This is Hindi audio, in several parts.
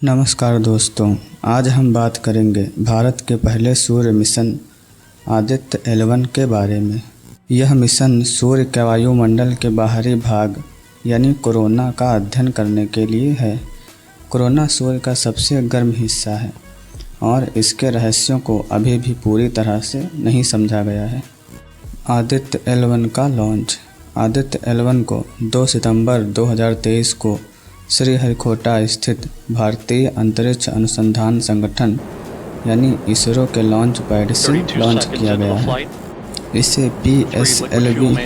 नमस्कार दोस्तों, आज हम बात करेंगे भारत के पहले सूर्य मिशन आदित्य L1 के बारे में। यह मिशन सूर्य के वायुमंडल के बाहरी भाग यानी कोरोना का अध्ययन करने के लिए है। कोरोना सूर्य का सबसे गर्म हिस्सा है और इसके रहस्यों को अभी भी पूरी तरह से नहीं समझा गया है। आदित्य L1 का लॉन्च। आदित्य L1 को 2 सितंबर 2023 को श्रीहरिकोटा स्थित भारतीय अंतरिक्ष अनुसंधान संगठन यानी इसरो के लॉन्च पैड से लॉन्च किया गया है। इसे PSLV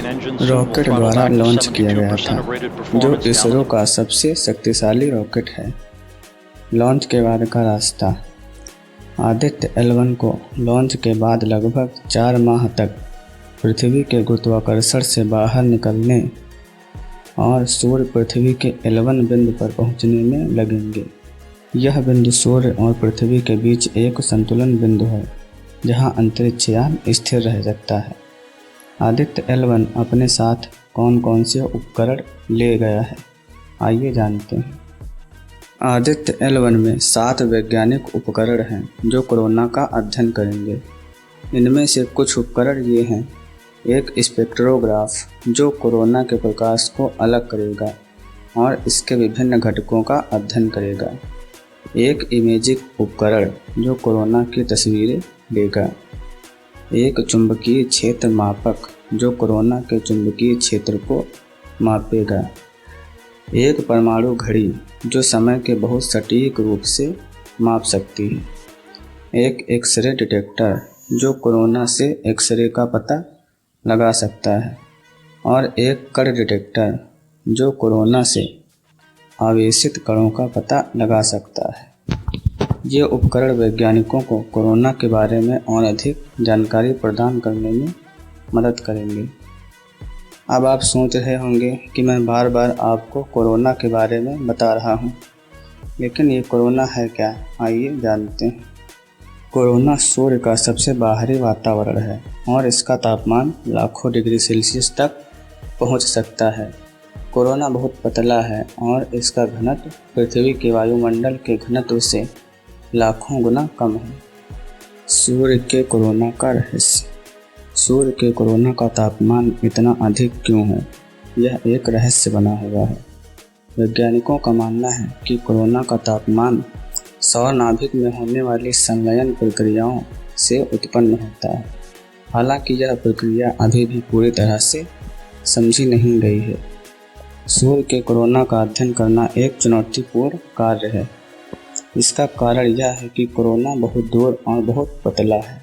रॉकेट द्वारा लॉन्च किया गया था, जो इसरो का सबसे शक्तिशाली रॉकेट है। लॉन्च के बाद का रास्ता। आदित्य L1 को लॉन्च के बाद लगभग 4 माह तक पृथ्वी के गुरुत्वाकर्षण से बाहर निकलने और सूर्य पृथ्वी के L1 बिंदु पर पहुंचने में लगेंगे। यह बिंदु सूर्य और पृथ्वी के बीच एक संतुलन बिंदु है, जहां अंतरिक्ष यान स्थिर रह सकता है। आदित्य L1 अपने साथ कौन कौन से उपकरण ले गया है, आइए जानते हैं। आदित्य L1 में 7 वैज्ञानिक उपकरण हैं जो कोरोना का अध्ययन करेंगे। इनमें से कुछ उपकरण ये हैं: एक स्पेक्ट्रोग्राफ जो कोरोना के प्रकाश को अलग करेगा और इसके विभिन्न घटकों का अध्ययन करेगा। एक इमेजिंग उपकरण जो कोरोना की तस्वीरें लेगा। एक चुंबकीय क्षेत्र मापक जो कोरोना के चुंबकीय क्षेत्र को मापेगा। एक परमाणु घड़ी जो समय के बहुत सटीक रूप से माप सकती है। एक एक्सरे डिटेक्टर जो कोरोना से एक्सरे का पता लगा सकता है और एक कण डिटेक्टर जो कोरोना से आवेशित कणों का पता लगा सकता है। ये उपकरण वैज्ञानिकों को कोरोना के बारे में और अधिक जानकारी प्रदान करने में मदद करेंगे। अब आप सोच रहे होंगे कि मैं बार बार आपको कोरोना के बारे में बता रहा हूँ, लेकिन ये कोरोना है क्या, आइए जानते हैं। कोरोना सूर्य का सबसे बाहरी वातावरण है और इसका तापमान लाखों डिग्री सेल्सियस तक पहुंच सकता है। कोरोना बहुत पतला है और इसका घनत्व पृथ्वी के वायुमंडल के घनत्व से लाखों गुना कम है। सूर्य के कोरोना का रहस्य। सूर्य के कोरोना का तापमान इतना अधिक क्यों है, यह एक रहस्य बना हुआ है। वैज्ञानिकों का मानना है कि कोरोना का तापमान सौर नाभिक में होने वाली संलयन प्रक्रियाओं से उत्पन्न होता है। हालांकि यह प्रक्रिया अभी भी पूरी तरह से समझी नहीं गई है। सूर्य के कोरोना का अध्ययन करना एक चुनौतीपूर्ण कार्य है। इसका कारण यह है कि कोरोना बहुत दूर और बहुत पतला है।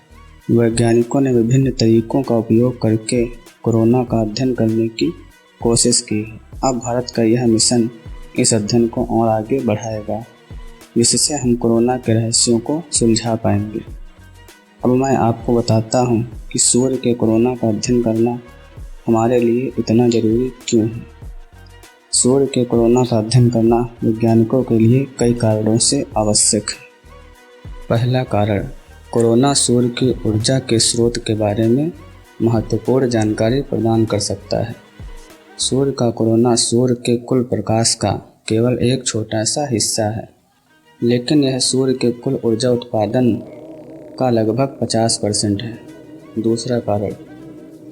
वैज्ञानिकों ने विभिन्न तरीकों का उपयोग करके कोरोना का अध्ययन करने की कोशिश की है। अब भारत का यह मिशन इस अध्ययन को और आगे बढ़ाएगा, जिससे हम कोरोना के रहस्यों को सुलझा पाएंगे। अब मैं आपको बताता हूँ कि सूर्य के कोरोना का अध्ययन करना हमारे लिए इतना ज़रूरी क्यों है। सूर्य के कोरोना का अध्ययन करना वैज्ञानिकों के लिए कई कारणों से आवश्यक है। पहला कारण, कोरोना सूर्य की ऊर्जा के स्रोत के बारे में महत्वपूर्ण जानकारी प्रदान कर सकता है। सूर्य का कोरोना सूर्य के कुल प्रकाश का केवल एक छोटा सा हिस्सा है, लेकिन यह सूर्य के कुल ऊर्जा उत्पादन का लगभग 50% है। दूसरा कारण,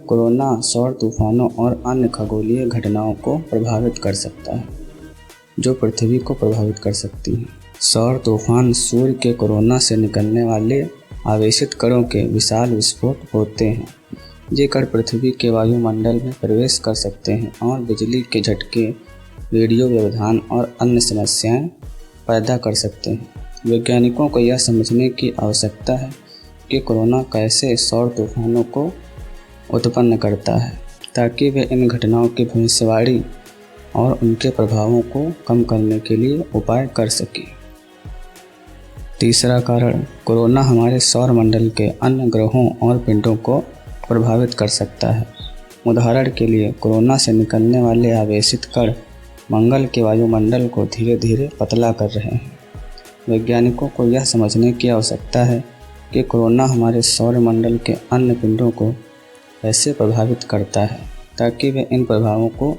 कोरोना सौर तूफानों और अन्य खगोलीय घटनाओं को प्रभावित कर सकता है, जो पृथ्वी को प्रभावित कर सकती हैं। सौर तूफान सूर्य के कोरोना से निकलने वाले आवेशित कणों के विशाल विस्फोट होते हैं। ये कण पृथ्वी के वायुमंडल में प्रवेश कर सकते हैं और बिजली के झटके, रेडियो व्यवधान और अन्य समस्याएं पैदा कर सकते हैं। वैज्ञानिकों को यह समझने की आवश्यकता है कि कोरोना कैसे सौर तूफानों को उत्पन्न करता है, ताकि वे इन घटनाओं की भविष्यवाणी और उनके प्रभावों को कम करने के लिए उपाय कर सकें। तीसरा कारण, कोरोना हमारे सौर मंडल के अन्य ग्रहों और पिंडों को प्रभावित कर सकता है। उदाहरण के लिए, कोरोना से निकलने वाले आवेशित कण मंगल के वायुमंडल को धीरे धीरे पतला कर रहे हैं। वैज्ञानिकों को यह समझने की आवश्यकता है कि कोरोना हमारे सौर मंडल के अन्य पिंडों को कैसे प्रभावित करता है, ताकि वे इन प्रभावों को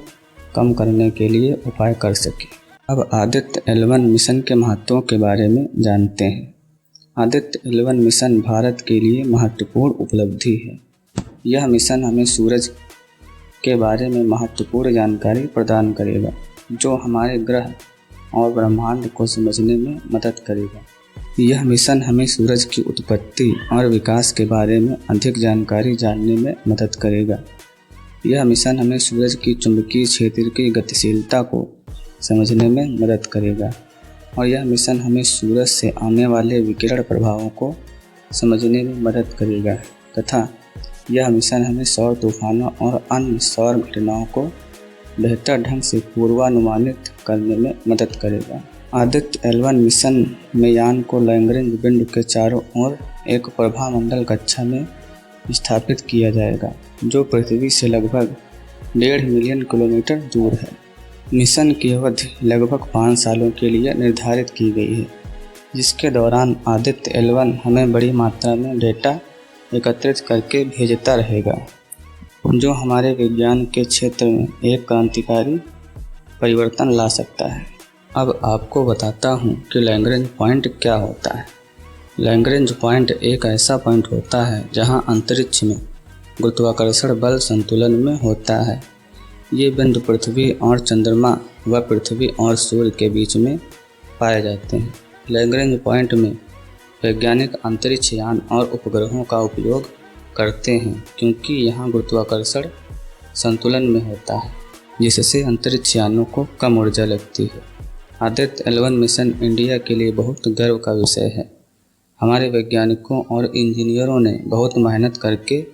कम करने के लिए उपाय कर सकें। अब आदित्य L1 मिशन के महत्वों के बारे में जानते हैं। आदित्य L1 मिशन भारत के लिए महत्वपूर्ण उपलब्धि है। यह मिशन हमें सूरज के बारे में महत्वपूर्ण जानकारी प्रदान करेगा, जो हमारे ग्रह और ब्रह्मांड को समझने में मदद करेगा। यह मिशन हमें सूरज की उत्पत्ति और विकास के बारे में अधिक जानकारी जानने में मदद करेगा। यह मिशन हमें सूरज की चुंबकीय क्षेत्र की गतिशीलता को समझने में मदद करेगा और यह मिशन हमें सूरज से आने वाले विकिरण प्रभावों को समझने में मदद करेगा तथा यह मिशन हमें सौर तूफानों और अन्य सौर घटनाओं को बेहतर ढंग से पूर्वानुमानित करने में मदद करेगा। आदित्य L1 मिशन में यान को लैग्रेंज बिंदु के चारों ओर एक प्रभामंडल कक्षा में स्थापित किया जाएगा, जो पृथ्वी से लगभग 1.5 मिलियन किलोमीटर दूर है। मिशन की अवधि लगभग 5 सालों के लिए निर्धारित की गई है, जिसके दौरान आदित्य L1 हमें बड़ी मात्रा में डेटा एकत्रित करके भेजता रहेगा, जो हमारे विज्ञान के क्षेत्र में एक क्रांतिकारी परिवर्तन ला सकता है। अब आपको बताता हूँ कि लैग्रेंज पॉइंट क्या होता है। लैग्रेंज पॉइंट एक ऐसा पॉइंट होता है जहाँ अंतरिक्ष में गुरुत्वाकर्षण बल संतुलन में होता है। ये बिंदु पृथ्वी और चंद्रमा व पृथ्वी और सूर्य के बीच में पाए जाते हैं। लैग्रेंज पॉइंट में वैज्ञानिक अंतरिक्ष यान और उपग्रहों का उपयोग करते हैं, क्योंकि यहाँ गुरुत्वाकर्षण संतुलन में होता है, जिससे अंतरिक्ष यानों को कम ऊर्जा लगती है। आदित्य L1 मिशन इंडिया के लिए बहुत गर्व का विषय है। हमारे वैज्ञानिकों और इंजीनियरों ने बहुत मेहनत करके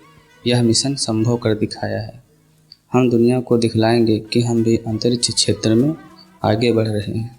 यह मिशन संभव कर दिखाया है। हम दुनिया को दिखलाएंगे कि हम भी अंतरिक्ष क्षेत्र में आगे बढ़ रहे हैं।